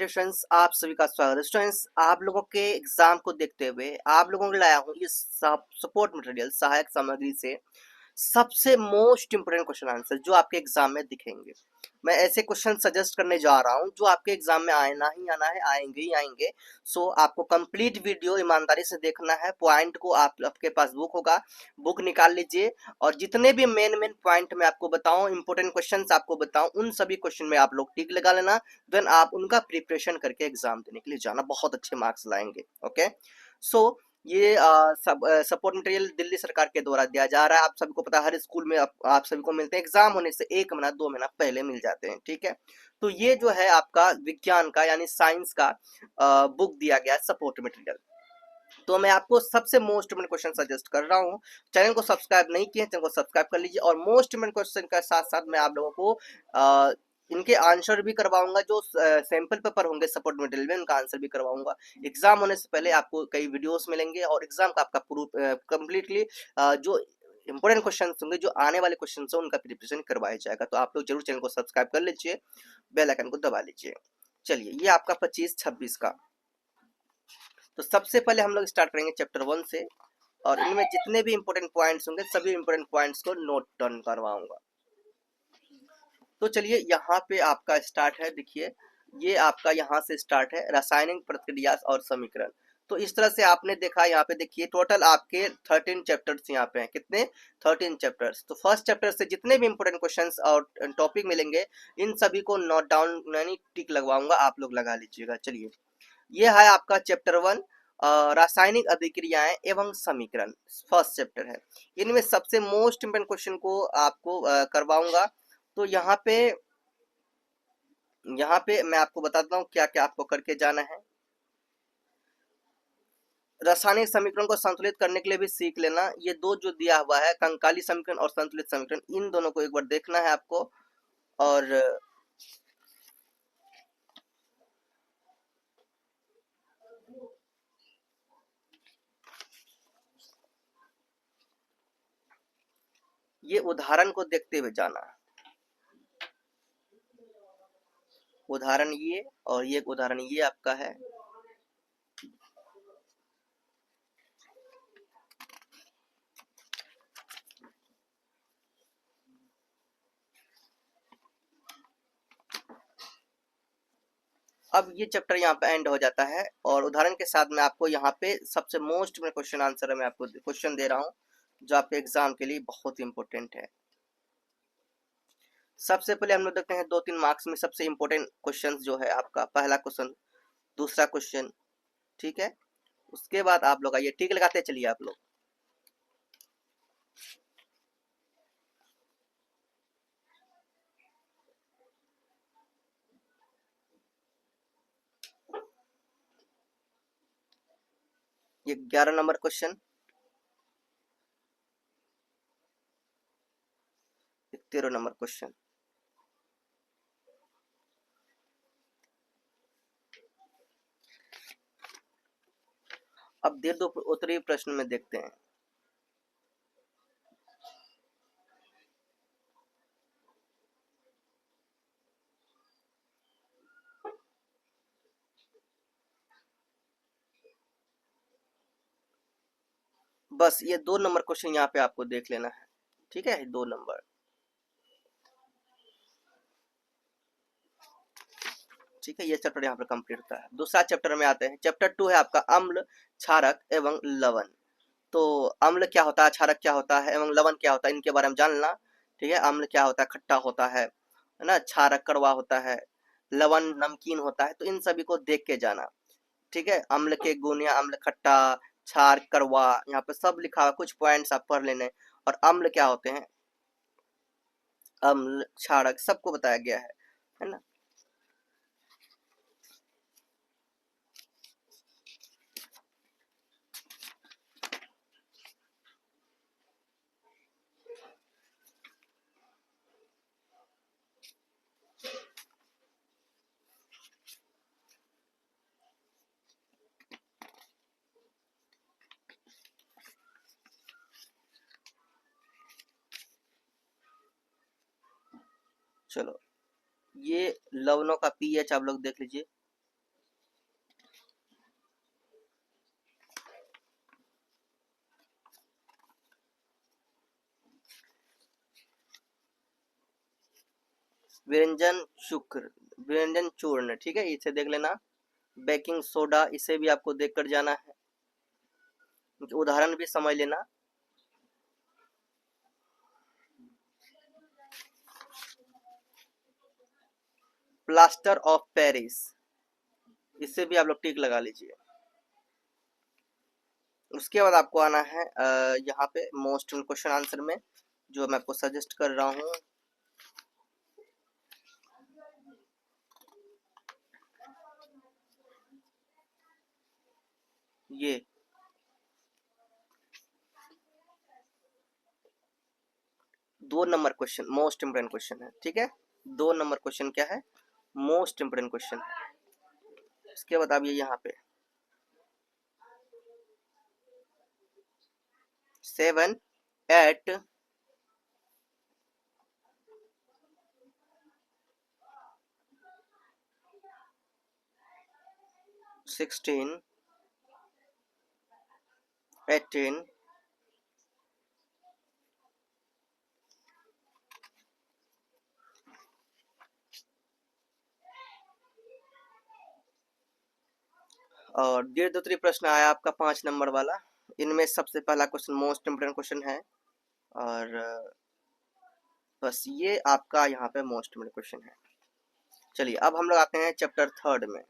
Dear friends, आप सभी का स्वागत है। स्टूडेंट्स, आप लोगों के एग्जाम को देखते हुए आप लोगों को लाया हूँ ये सपोर्ट मटेरियल सहायक सामग्री से सबसे मोस्ट इंपोर्टेंट क्वेश्चन आंसर जो आपके एग्जाम में दिखेंगे। मैं ऐसे क्वेश्चन सजेस्ट करने जा रहा हूँ जो आपके एग्जाम में आना ही आना है, आएंगे ही आएंगे। सो आपको कंप्लीट वीडियो ईमानदारी से देखना है। पॉइंट को आपके पास बुक होगा, बुक निकाल लीजिए और जितने भी मेन मेन पॉइंट मैं आपको बताऊं, इंपोर्टेंट क्वेश्चंस आपको बताऊं, उन सभी क्वेश्चन में आप लोग टिक लगा लेना। देन आप उनका प्रिपरेशन करके एग्जाम देने के लिए जाना, बहुत अच्छे मार्क्स लाएंगे। ओके, सो ये सपोर्ट मटेरियल दिल्ली सरकार के द्वारा दिया जा रहा है। आप सभी को पता है, हर स्कूल में आप सभी को मिलते हैं। एग्जाम होने से 1 महीना 2 महीना पहले मिल जाते हैं। ठीक है, तो ये जो है आपका विज्ञान का यानी साइंस का बुक दिया गया सपोर्ट मटेरियल। तो मैं आपको सबसे मोस्ट इम्पोर्टेंट क्वेश्चन सजेस्ट कर रहा हूँ। चैनल को सब्सक्राइब नहीं किए, चैनल को सब्सक्राइब कर लीजिए। और मोस्ट इम्पोर्टेंट क्वेश्चन के साथ साथ मैं आप लोगों को इनके आंसर भी करवाऊंगा। जो सैंपल पेपर होंगे सपोर्ट मटेरियल में, उनका आंसर भी करवाऊंगा। एग्जाम होने से पहले आपको कई वीडियोस मिलेंगे और एग्जाम का आपका प्रूफ कंप्लीटली जो इंपोर्टेंट क्वेश्चन होंगे, जो आने वाले क्वेश्चन है, उनका प्रिपरेशन करवाया जाएगा। तो आप लोग जरूर चैनल को सब्सक्राइब कर लीजिए, बेल आइकन को दबा लीजिए। चलिए, ये आपका 25-26 का। तो सबसे पहले हम लोग स्टार्ट करेंगे चैप्टर 1 से और इनमें जितने भी इंपोर्टेंट पॉइंट्स होंगे सभी इंपोर्टेंट पॉइंट्स को नोट डाउन करवाऊंगा। तो चलिए, यहाँ पे आपका स्टार्ट है। देखिए, ये आपका यहाँ से स्टार्ट है, रासायनिक प्रतिक्रिया और समीकरण। तो इस तरह से आपने देखा, यहाँ पे देखिए टोटल आपके 13 चैप्टर्स यहाँ पे हैं। कितने? 13 चैप्टर्स। तो फर्स्ट चैप्टर से जितने भी इंपोर्टेंट क्वेश्चंस और टॉपिक मिलेंगे, इन सभी को नोट डाउन यानी टिक लगवाऊंगा, आप लोग लगा लीजिएगा। चलिए, ये है आपका चैप्टर 1, रासायनिक अभिक्रियाएं एवं समीकरण, फर्स्ट चैप्टर है। इनमें सबसे मोस्ट इंपोर्टेंट क्वेश्चन को आपको करवाऊंगा। तो यहाँ पे मैं आपको बताता हूँ क्या क्या आपको करके जाना है। रासायनिक समीकरण को संतुलित करने के लिए भी सीख लेना। ये दो जो दिया हुआ है, कंकाली समीकरण और संतुलित समीकरण, इन दोनों को एक बार देखना है आपको। और ये उदाहरण को देखते हुए जाना। उदाहरण ये और ये उदाहरण ये आपका है। अब ये चैप्टर यहाँ पे एंड हो जाता है और उदाहरण के साथ मैं आपको यहाँ पे सबसे मोस्ट में क्वेश्चन आंसर है, मैं आपको क्वेश्चन दे रहा हूँ जो आपके एग्जाम के लिए बहुत इंपॉर्टेंट है। सबसे पहले हम लोग देखते हैं 2-3 मार्क्स में सबसे इंपॉर्टेंट क्वेश्चन जो है आपका पहला क्वेश्चन, दूसरा क्वेश्चन। ठीक है, उसके बाद आप लोग आइए ठीक लगाते चलिए आप लोग। ये 11 नंबर क्वेश्चन, 13 नंबर क्वेश्चन। अब दीर्घ उत्तरीय प्रश्न में देखते हैं। बस ये 2 नंबर क्वेश्चन यहाँ पे आपको देख लेना है। ठीक है, 2 नंबर। ठीक है, ये चैप्टर यहाँ पर कंप्लीट होता है। दूसरा चैप्टर में आते हैं। चैप्टर 2 है आपका अम्ल, क्षारक एवं लवण। तो अम्ल क्या होता है, क्षारक क्या होता है एवं लवण क्या होता है, इनके बारे में जानना। ठीक है, अम्ल क्या होता है, खट्टा होता है ना। क्षारक कड़वा होता है, लवण नमकीन होता है। तो इन सभी को देख के जाना। ठीक है, अम्ल के गुण या अम्ल खट्टा, क्षार कड़वा, यहाँ पे सब लिखा हुआ, कुछ पॉइंट्स आप पढ़ लेने। और अम्ल क्या होते हैं, अम्ल क्षारक सबको बताया गया है ना। चलो, ये लवणों का पीएच आप लोग देख लीजिए। व्यंजन शुक्र, व्यंजन चूर्ण, ठीक है, इसे देख लेना। बेकिंग सोडा, इसे भी आपको देख कर जाना है, उदाहरण भी समझ लेना। प्लास्टर ऑफ पेरिस, इससे भी आप लोग टिक लगा लीजिए। उसके बाद आपको आना है यहाँ पे मोस्ट क्वेश्चन आंसर में, जो मैं आपको सजेस्ट कर रहा हूँ। ये 2 number question most important question है, ठीक है। 2 नंबर क्वेश्चन क्या है, मोस्ट इम्पोर्टेंट क्वेश्चन है। इसके बाद आप ये यहाँ पे 7, 8, 16, 18, और दीर्घ प्रश्न आया आपका 5 नंबर वाला। इनमें सबसे पहला क्वेश्चन मोस्ट इम्पोर्टेंट क्वेश्चन है, और बस ये आपका यहाँ पे मोस्ट इम्पोर्टेंट क्वेश्चन है। चलिए अब हम लोग आते हैं चैप्टर 3 में।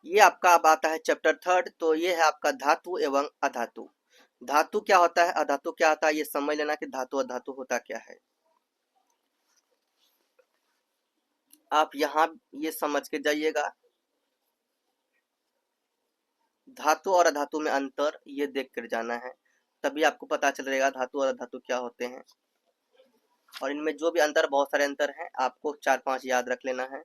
ये आपका अब आता है चैप्टर 3, तो ये है आपका धातु एवं अधातु। धातु क्या होता है, अधातु क्या होता है, ये समझ लेना कि धातु अधातु होता क्या है। आप यहाँ ये समझ के जाइएगा, धातु और अधातु में अंतर ये देख कर जाना है, तभी आपको पता चलेगा धातु और अधातु क्या होते हैं। और इनमें जो भी अंतर, बहुत सारे अंतर हैं, आपको 4-5 याद रख लेना है।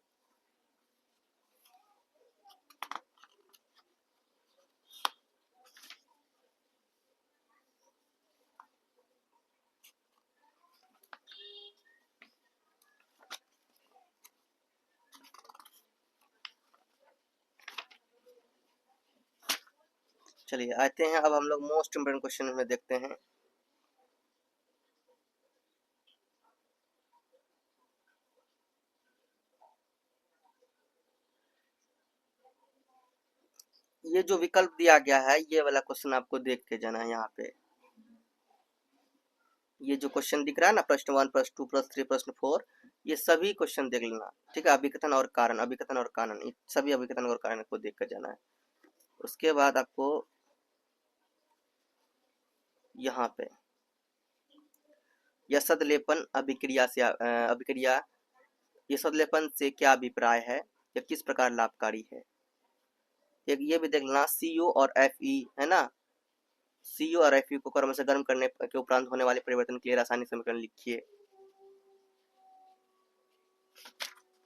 चलिए आते हैं अब हम लोग मोस्ट इम्पोर्टेंट क्वेश्चन में देखते हैं। ये जो विकल्प दिया गया है, ये वाला क्वेश्चन आपको देख के जाना है। यहाँ पे ये जो क्वेश्चन दिख रहा है ना, प्रश्न 1, प्रश्न 2, प्रश्न 3, प्रश्न 4, ये सभी क्वेश्चन देख लेना, ठीक है। अभिकथन और कारण, अभिकथन और कारण, सभी अभिकथन और कारण को देख कर जाना है। उसके बाद आपको यहाँ पे यसद लेपन अभिक्रिया से अभिक्रिया, यसद लेपन से क्या अभिप्राय है या किस प्रकार लाभकारी है। एक ये भी देख लेना, CO और FE है ना, CO और FE को क्रम से गर्म करने के उपरांत होने वाले परिवर्तन के लिए रासायनिक समीकरण लिखिए।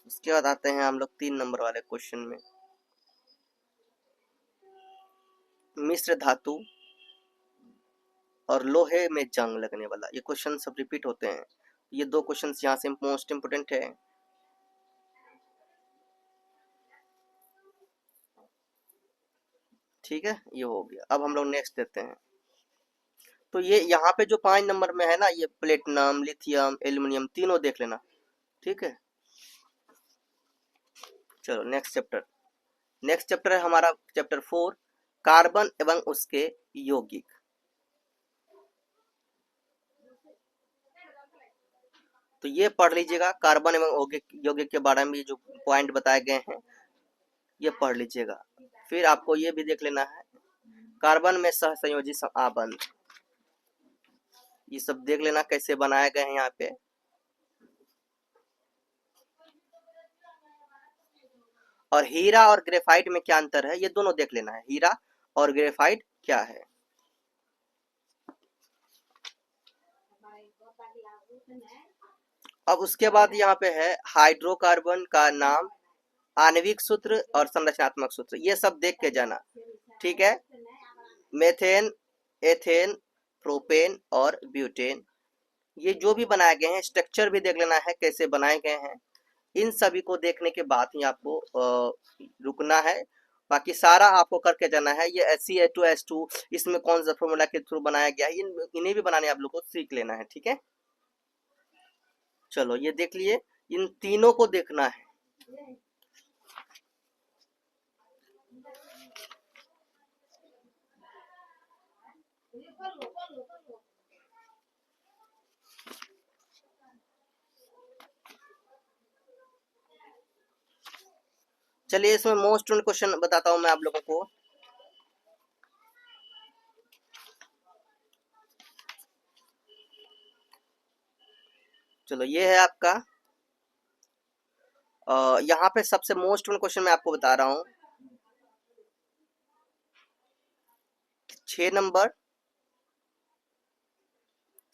उसके बाद आते हैं हम लोग 3 नंबर वाले क्वेश्चन में। मिश्र धातु और लोहे में जंग लगने वाला, ये क्वेश्चन सब रिपीट होते हैं। ये 2 क्वेश्चन यहाँ से मोस्ट इम्पोर्टेंट है। ठीक है, ये हो गया। अब हम लोग नेक्स्ट देते हैं। तो ये यहाँ पे जो 5 नंबर में है ना, ये प्लेटिनम, लिथियम, एल्यूमिनियम, तीनों देख लेना, ठीक है। चलो नेक्स्ट चैप्टर। नेक्स्ट चैप्टर है हमारा चैप्टर 4, कार्बन एवं उसके यौगिक। तो ये पढ़ लीजिएगा, कार्बन एवं यौगिक के बारे में जो पॉइंट बताए गए हैं ये पढ़ लीजिएगा। फिर आपको ये भी देख लेना है, कार्बन में सहसंयोजी आबंध, ये सब देख लेना कैसे बनाए गए हैं यहाँ पे। और हीरा और ग्रेफाइट में क्या अंतर है, ये दोनों देख लेना है, हीरा और ग्रेफाइट क्या है। अब उसके बाद यहाँ पे है हाइड्रोकार्बन का नाम, आणविक सूत्र और संरचनात्मक सूत्र, ये सब देख के जाना, ठीक है। मेथेन, एथेन, प्रोपेन और ब्यूटेन, ये जो भी बनाए गए हैं स्ट्रक्चर भी देख लेना है कैसे बनाए गए हैं। इन सभी को देखने के बाद ही आपको रुकना है, बाकी सारा आपको करके जाना है। ये Ca2H2 इसमें कौन सा फॉर्मूला के थ्रू बनाया गया है, इन्हें भी बनाने आप लोग को सीख लेना है, ठीक है। चलो ये देख लिए, इन तीनों को देखना है। चलिए इसमें मोस्ट क्वेश्चन बताता हूं मैं आप लोगों को। चलो ये है आपका, यहाँ पे सबसे मोस्ट क्वेश्चन मैं आपको बता रहा हूँ। 6 number,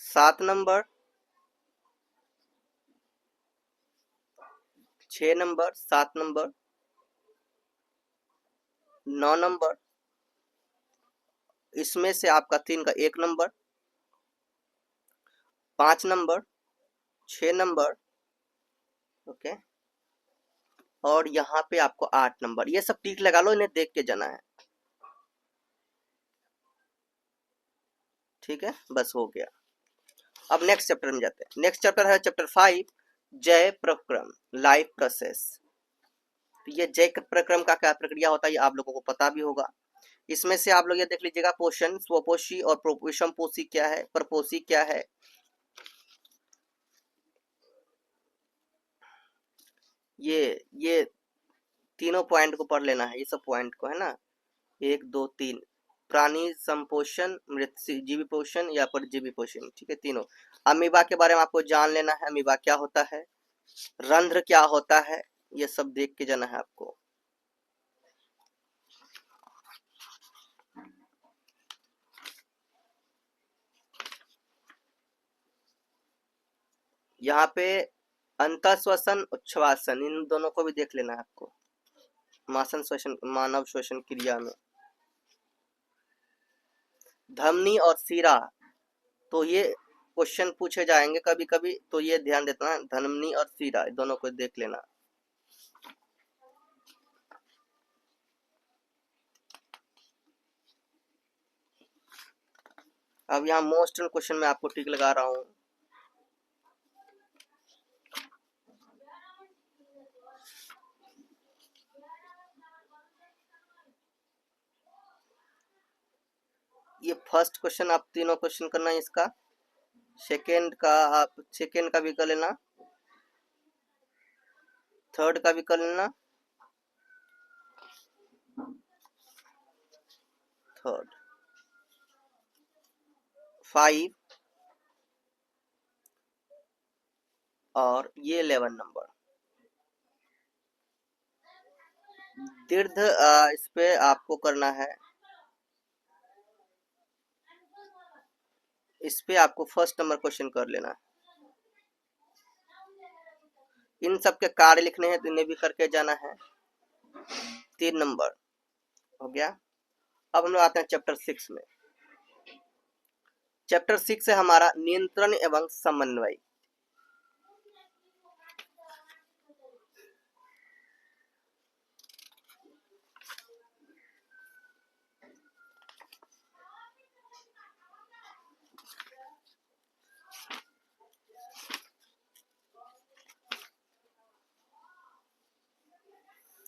7 number, 6 number, 7 number, 9 number, इसमें से आपका 3 का 1 नंबर, 5 नंबर, 6 नंबर, ओके, और यहाँ पे आपको 8 नंबर। ये सब टिक लगा लो, इन्हें देख के जाना है। ठीक है, बस हो गया। अब नेक्स्ट चैप्टर में जाते हैं। नेक्स्ट चैप्टर है चैप्टर 5, जय प्रक्रम, लाइफ प्रोसेस। ये जय प्रक्रम का क्या प्रक्रिया होता है ये आप लोगों को पता भी होगा। इसमें से आप लोग ये देख लीजिएगा, पोषण, स्वपोषी और विषमपोषी क्या है, परपोषी क्या है। ये तीनों पॉइंट को पढ़ लेना है, ये सब पॉइंट को, है ना, 1 2 3। प्राणी संपोषण, मृतजीवी पोषण या परजीवी पोषण, ठीक है, तीनों। अमीबा के बारे में आपको जान लेना है, अमीबा क्या होता है, रंध्र क्या होता है, ये सब देख के जाना है आपको। यहाँ पे अंतःश्वसन, उच्छ्वासन, इन दोनों को भी देख लेना है आपको। मासन श्वसन, मानव श्वसन क्रिया में धमनी और सीरा, तो ये क्वेश्चन पूछे जाएंगे कभी कभी, तो ये ध्यान देना, धमनी और सीरा दोनों को देख लेना। अब यहाँ मोस्ट क्वेश्चन में आपको टिक लगा रहा हूँ। ये फर्स्ट क्वेश्चन आप तीनों क्वेश्चन करना है इसका। सेकेंड का आप सेकेंड का भी कर लेना, थर्ड का भी कर लेना, थर्ड 5 और ये 11 नंबर। दीर्घ, इस पे आपको करना है, इस पे आपको फर्स्ट नंबर क्वेश्चन कर लेना है। इन सब के कार्य लिखने हैं तो इन्हें भी करके जाना है। 3 नंबर हो गया। अब हम लोग आते हैं चैप्टर 6 में। चैप्टर 6 है हमारा नियंत्रण एवं समन्वय।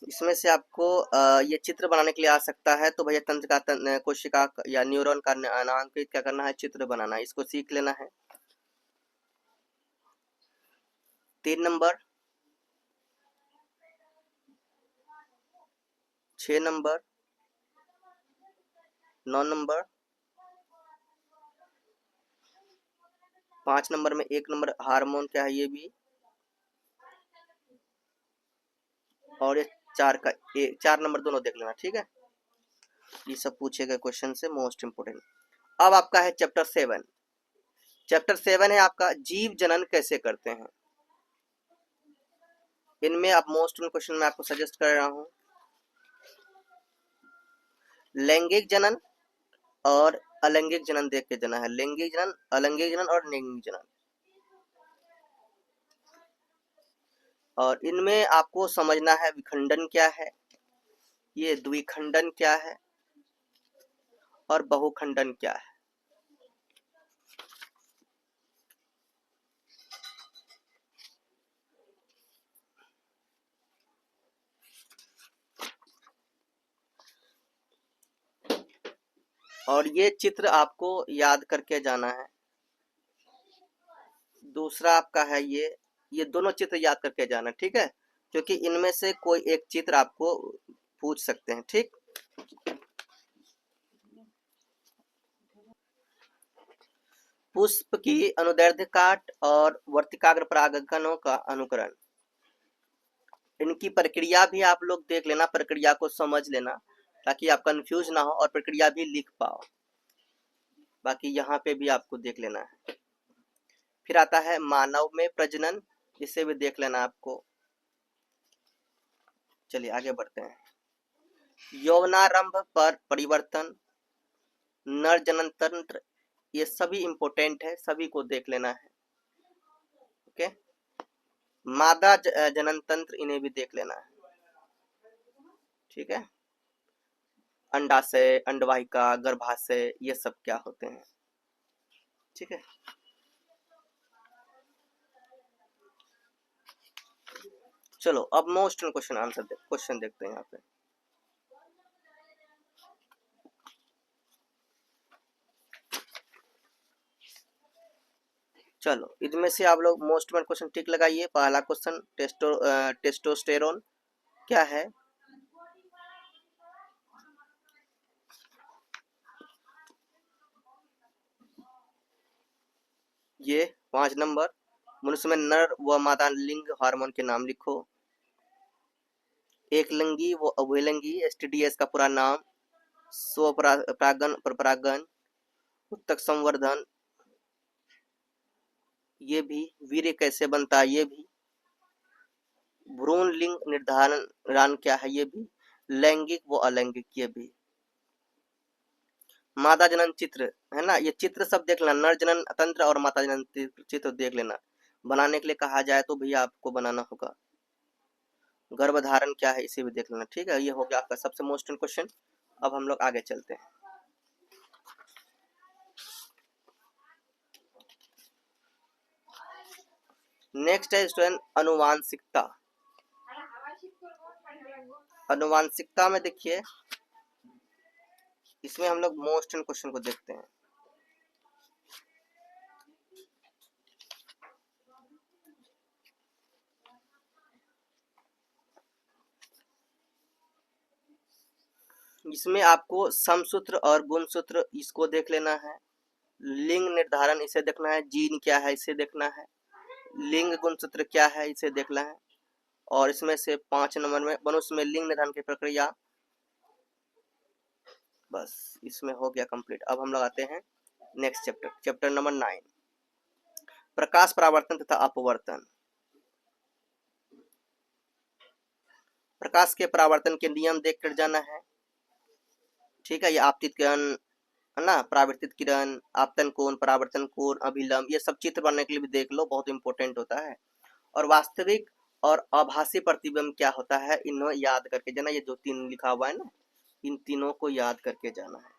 इसमें से आपको ये चित्र बनाने के लिए आ सकता है, तो भैया तंत्र का कोशिका या न्यूरॉन का नामांकित क्या करना है, चित्र बनाना है, इसको सीख लेना है। 3 नंबर, 6 नंबर, 9 नंबर, 5 नंबर में 1 नंबर हार्मोन क्या है ये भी, और ये 4 नंबर दोनों देख लेना। ठीक है, ये सब पूछे गए क्वेश्चन से मोस्ट इंपोर्टेंट। अब आपका है चैप्टर 7। चैप्टर 7 है आपका जीव जनन कैसे करते हैं। इनमें आप मोस्ट क्वेश्चन में आपको सजेस्ट कर रहा हूं, लैंगिक जनन और अलैंगिक जनन देख के जाना है। लैंगिक जनन, अलैंगिक जनन और लैंगिक जनन, और इनमें आपको समझना है विखंडन क्या है, ये द्विखंडन क्या है, और बहुखंडन क्या है। और ये चित्र आपको याद करके जाना है। दूसरा आपका है ये दोनों चित्र याद करके जाना, ठीक है, क्योंकि इनमें से कोई एक चित्र आपको पूछ सकते हैं, ठीक। पुष्प की अनुदैर्ध्य काट और वर्तिकाग्र परागकणों का अनुकरण, इनकी प्रक्रिया भी आप लोग देख लेना, प्रक्रिया को समझ लेना ताकि आप कंफ्यूज ना हो और प्रक्रिया भी लिख पाओ। बाकी यहाँ पे भी आपको देख लेना है। फिर आता है मानव में प्रजनन, इसे भी देख लेना आपको। चलिए आगे बढ़ते हैं। यौवनारंभ पर परिवर्तन, नर जनन तंत्र, ये सभी इंपॉर्टेंट है, सभी को देख लेना है। ओके, मादा जनन तंत्र, इन्हें भी देख लेना है, ठीक है। अंडाशय, अंडवाहिका, गर्भाशय, ये सब क्या होते हैं, ठीक है। चलो अब मोस्ट क्वेश्चन आंसर क्वेश्चन देखते हैं यहाँ पे। चलो इनमें से आप लोग मोस्ट में क्वेश्चन टिक लगाइए। पहला क्वेश्चन, टेस्टोस्टेरोन क्या है? ये 5 नंबर, मनुष्य में नर व मादा लिंग हार्मोन के नाम लिखो। एक लिंगी व उभयलिंगी, STDs का पूरा नाम, स्वपरागन, परपरागन, उत्तक संवर्धन, ये भी, वीर्य कैसे बनता है, ये भी, भ्रूण लिंग निर्धारण क्या है, ये भी, लैंगिक व अलैंगिक, ये भी। मादा जनन चित्र है ना, ये चित्र सब देख लेना, नर जनन तंत्र और माता जनन चित्र देख लेना। बनाने के लिए कहा जाए तो भैया आपको बनाना होगा। गर्भधारण क्या है, इसे भी देख लेना, ठीक है। ये हो गया आपका सबसे मोस्ट क्वेश्चन। अब हम लोग आगे चलते हैं। नेक्स्ट है स्टूडेंट अनुवांशिकता। अनुवांशिकता में देखिए, इसमें हम लोग मोस्ट क्वेश्चन को देखते हैं। इसमें आपको समसूत्र और गुणसूत्र, इसको देख लेना है। लिंग निर्धारण, इसे देखना है। जीन क्या है, इसे देखना है। लिंग गुणसूत्र क्या है, इसे देखना है। और इसमें से 5 नंबर में मनुष्य में लिंग निर्धारण की प्रक्रिया, बस इसमें हो गया कंप्लीट। अब हम लोग आते हैं नेक्स्ट चैप्टर, चैप्टर नंबर 9, प्रकाश परावर्तन तथा अपवर्तन। प्रकाश के परावर्तन के नियम देख कर जाना है, ठीक है। ये आपतित किरण है ना, परावर्तित किरण, आपतन कोण, परावर्तन कोण, अभिलंब, ये सब चित्र बनने के लिए भी देख लो, बहुत इंपॉर्टेंट होता है। और वास्तविक और आभासी प्रतिबिंब क्या होता है, इन्हें याद करके जाना। ये जो 3 लिखा हुआ है ना, इन तीनों को याद करके जाना है।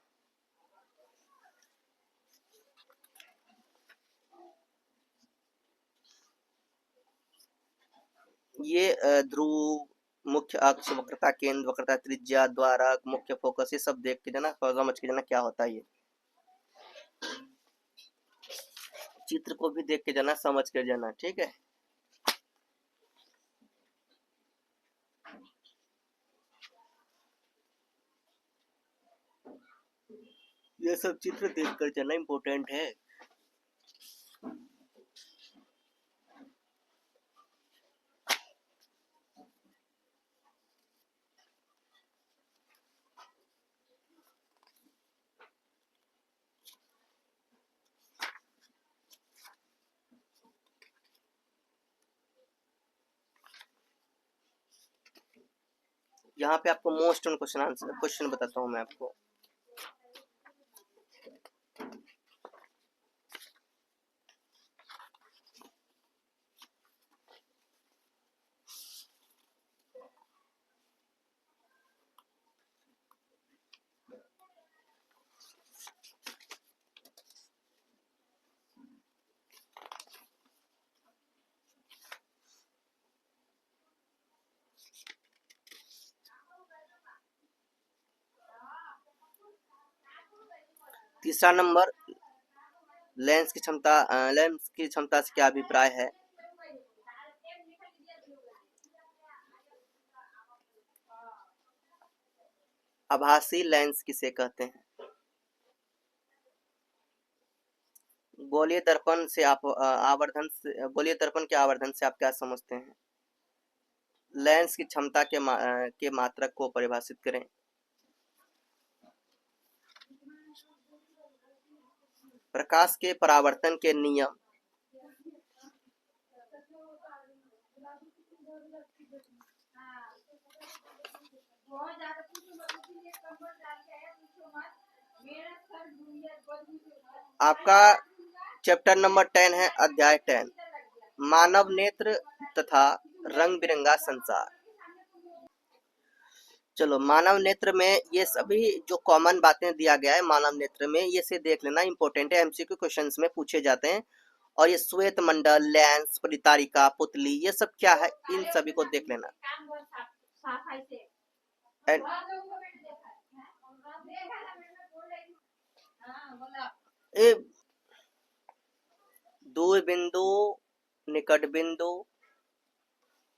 ये ध्रुव, मुख्य अक्ष, वक्रता केंद्र, वक्रता त्रिज्या, द्वारक, मुख्य फोकस, ये सब देख के जाना, समझ के जाना क्या होता है। ये चित्र को भी देख के जाना, समझ के जाना, ठीक है। ये सब चित्र देख कर जाना इम्पोर्टेंट है। यहाँ पे आपको मोस्ट क्वेश्चन आंसर क्वेश्चन बताता हूँ मैं आपको। तीसरा नंबर, लेंस की क्षमता से क्या अभिप्राय है? आभासी लेंस किसे कहते हैं? गोलीय दर्पण से आप गोलीय दर्पण के आवर्धन से आप क्या समझते हैं? लेंस की क्षमता के मात्रक को परिभाषित करें। प्रकाश के परावर्तन के नियम। आपका चैप्टर नंबर 10 है, अध्याय 10, मानव नेत्र तथा रंग बिरंगा संसार। चलो, मानव नेत्र में ये सभी जो कॉमन बातें दिया गया है मानव नेत्र में, ये से देख लेना, इंपॉर्टेंट है, एमसीक्यू क्वेश्चंस में पूछे जाते हैं। और ये श्वेत मंडल, लेंस, परितारिका, पुतली, ये सब क्या है, इन सभी को देख लेना। दूर बिंदु, निकट बिंदु,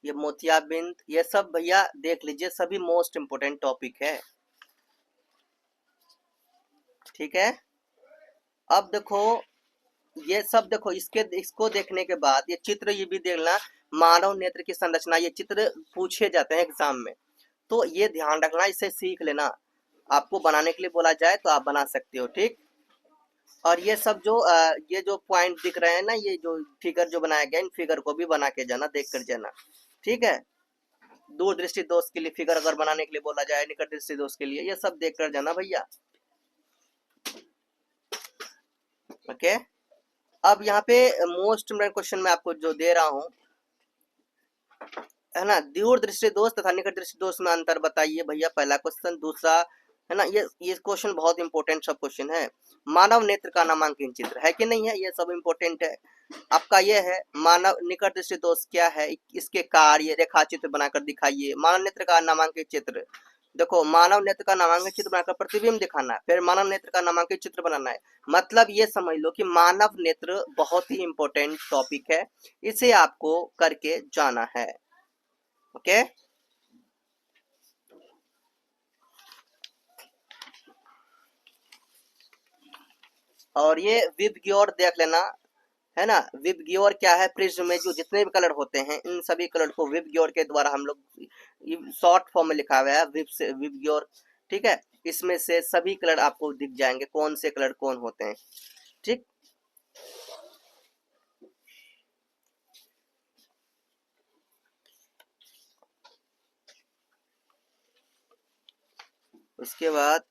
ये मोतिया बिंद, ये सब भैया देख लीजिए, सभी मोस्ट इंपोर्टेंट टॉपिक है। ठीक है, अब देखो ये सब, देखो इसको देखने के बाद ये चित्र ये भी देखना, मानव नेत्र की संरचना, ये चित्र पूछे जाते हैं एग्जाम में, तो ये ध्यान रखना, इसे सीख लेना। आपको बनाने के लिए बोला जाए तो आप बना सकते हो। ठीक, और ये सब जो ये जो पॉइंट दिख रहे हैं ना, ये जो फिगर जो बनाया गया, इन फिगर को भी बना के जाना, देख कर जाना। ठीक है, दूर दृष्टि दोष के लिए फिगर अगर बनाने के लिए बोला जाए, निकट दृष्टि दोष के लिए, ये सब देख कर जाना भैया। ओके, अब यहाँ पे मोस्ट इम्पोर्टेंट क्वेश्चन मैं आपको जो दे रहा हूँ, है ना, दूर दृष्टि दोष तथा निकट दृष्टि दोष में अंतर बताइए भैया, पहला क्वेश्चन। दूसरा है ना, ये क्वेश्चन बहुत इंपॉर्टेंट सब क्वेश्चन है। मानव नेत्र का नामांकन चित्र है कि नहीं है, ये सब इंपॉर्टेंट है। आपका ये है, मानव निकट दृष्टि दोष क्या है, इसके कार्य, रेखा चित्र बनाकर दिखाइए। मानव नेत्र का नामांकित चित्र, देखो, मानव नेत्र का नामांकित चित्र बनाकर प्रतिबिंब दिखाना है, फिर मानव नेत्र का नामांकित चित्र बनाना है। मतलब ये समझ लो कि मानव नेत्र बहुत ही इंपॉर्टेंट टॉपिक है, इसे आपको करके जाना है। ओके, और ये विबग्योर देख लेना, है ना। विबग्योर क्या है, प्रिज्म में जो जितने भी कलर होते हैं, इन सभी कलर को विबग्योर के द्वारा हम लोग शॉर्ट फॉर्म में लिखा हुआ है विबग्योर। ठीक है, इसमें से सभी कलर आपको दिख जाएंगे, कौन से कलर कौन होते हैं। ठीक, उसके बाद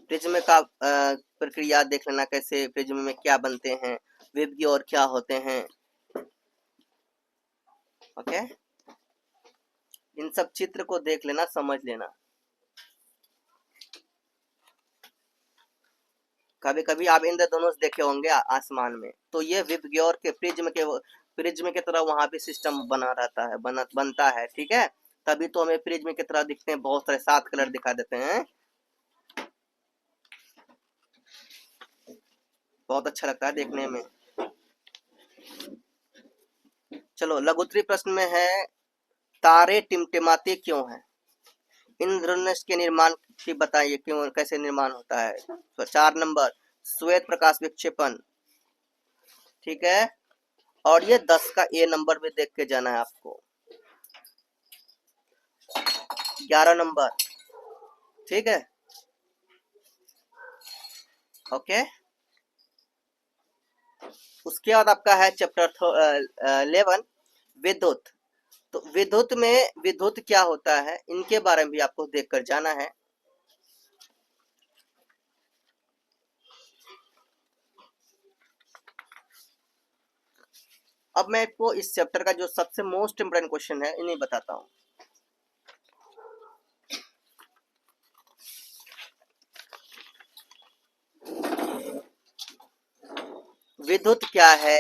प्रिज्म का प्रक्रिया देख लेना, कैसे प्रिज्म में क्या बनते हैं, विबग्योर क्या होते हैं। ओके, इन सब चित्र को देख लेना, समझ लेना। कभी कभी आप इंद्रधनुष देखे होंगे आसमान में, तो ये विबग्योर के प्रिज्म के तरह वहां भी सिस्टम बना रहता है, बनता है। ठीक है, तभी तो हमें प्रिज्म की तरह दिखते हैं, बहुत सारे 7 कलर दिखा देते हैं, बहुत अच्छा लगता है देखने में। चलो, लघुत्तरी प्रश्न में है, तारे टिमटिमाते क्यों हैं? इंद्रधनुष के निर्माण की बताइए, क्यों, कैसे निर्माण होता है। तो 4 नंबर, श्वेत प्रकाश विक्षेपण। ठीक है, और ये 10 का ए नंबर भी देख के जाना है आपको। 11 नंबर, ठीक है, ओके। उसके बाद आपका है चैप्टर 11, विद्युत। तो विद्युत में विद्युत क्या होता है, इनके बारे में भी आपको देखकर जाना है। अब मैं आपको इस चैप्टर का जो सबसे मोस्ट इंपोर्टेंट क्वेश्चन है, इन्हें बताता हूँ। विद्युत क्या है,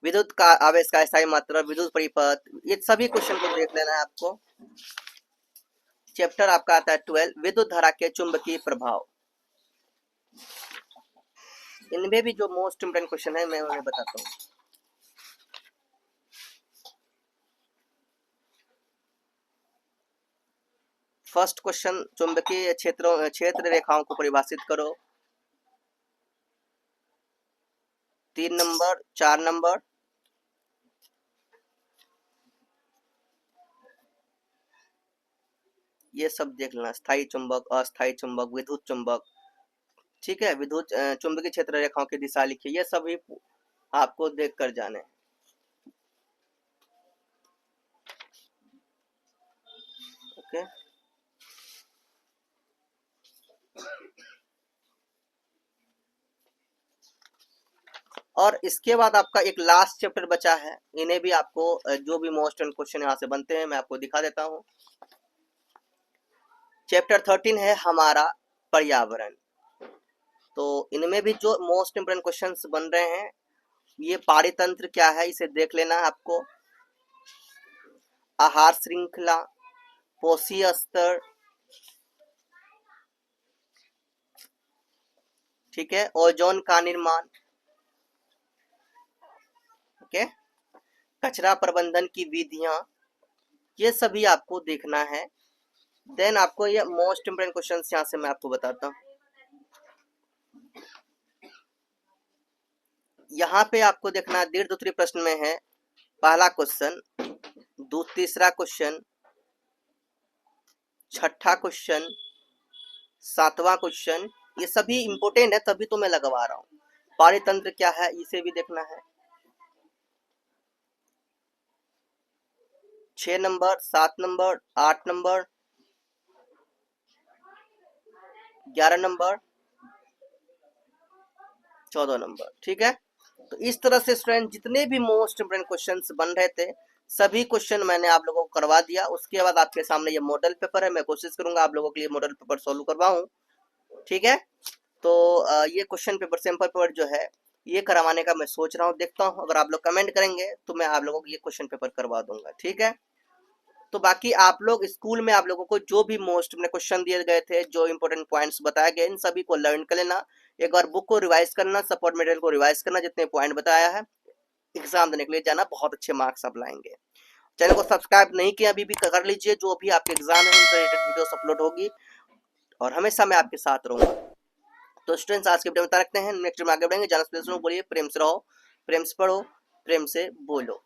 विद्युत का आवेश का स्थायी मात्रा, विद्युत परिपथ, ये सभी क्वेश्चन को देख लेना है आपको। चैप्टर आपका आता है 12, विद्युत धारा के चुंबकीय प्रभाव। इनमें भी जो मोस्ट इम्पोर्टेंट क्वेश्चन है मैं उन्हें बताता हूँ। फर्स्ट क्वेश्चन, चुंबकीय क्षेत्र रेखाओं को परिभाषित करो। 3 नंबर, 4 नंबर, ये सब देख लेना। स्थायी चुंबक, अस्थायी चुंबक, विद्युत चुंबक, ठीक है। विद्युत चुंबकीय क्षेत्र रेखाओं की दिशा लिखिए, ये सभी आपको देख कर जाने। ओके, और इसके बाद आपका एक लास्ट चैप्टर बचा है। इन्हें भी आपको जो भी मोस्ट इम्पोर्टेंट क्वेश्चन यहाँ से बनते हैं मैं आपको दिखा देता हूँ। चैप्टर 13 है हमारा पर्यावरण। तो इनमें भी जो मोस्ट इम्पोर्टेंट क्वेश्चंस बन रहे हैं, ये पारितंत्र क्या है इसे देख लेना है आपको। आहार श्रृंखला, पोषी स्तर, ठीक है, ओजोन का निर्माण, ओके, कचरा प्रबंधन की विधियां, ये सभी आपको देखना है। देन आपको ये मोस्ट इम्पोर्टेंट क्वेश्चंस यहाँ से मैं आपको बताता हूँ। यहाँ पे आपको देखना है, दीर्घ उत्तरीय प्रश्न में है पहला क्वेश्चन, तीसरा क्वेश्चन, छठा क्वेश्चन, 7वां क्वेश्चन, ये सभी इंपोर्टेंट है तभी तो मैं लगवा रहा हूँ। पारितंत्र क्या है इसे भी देखना है। 6 number, 7 number, 8 number, 11 number, 14 number, ठीक है। तो इस तरह से स्टूडेंट जितने भी मोस्ट इम्पोर्टेंट क्वेश्चंस बन रहे थे सभी क्वेश्चन मैंने आप लोगों को करवा दिया। उसके बाद आपके सामने ये मॉडल पेपर है, मैं कोशिश करूंगा आप लोगों के लिए मॉडल पेपर सॉल्व करवाऊं, ठीक है। तो ये क्वेश्चन पेपर सैंपल पेपर जो है ये करवाने का मैं सोच रहा हूँ, देखता हूँ अगर आप लोग कमेंट करेंगे तो मैं आप लोगों को ये क्वेश्चन पेपर करवा दूंगा, ठीक है। तो बाकी आप लोग स्कूल में आप लोगों को जो भी मोस्ट में क्वेश्चन दिए गए थे, जो इंपॉर्टेंट पॉइंट्स बताए गए, इन सभी को लर्न कर लेना। एक बार बुक को रिवाइज करना, सपोर्ट मटेरियल को रिवाइज करना, जितने पॉइंट बताया है, एग्जाम देने के लिए जाना, बहुत अच्छे मार्क्स आप लाएंगे। चैनल को सब्सक्राइब नहीं किया अभी भी कर लीजिए, जो भी आपके एग्जाम है उनसे रिलेटेड वीडियोस अपलोड होगी और हमेशा मैं आपके साथ रहूंगा। तो स्टूडेंट्स आज के वीडियो में बता रखते हैं, नेक्स्ट में आगे बढ़ेंगे। जाना बोलिए, प्रेम से रहो, प्रेम से पढ़ो, प्रेम से बोलो।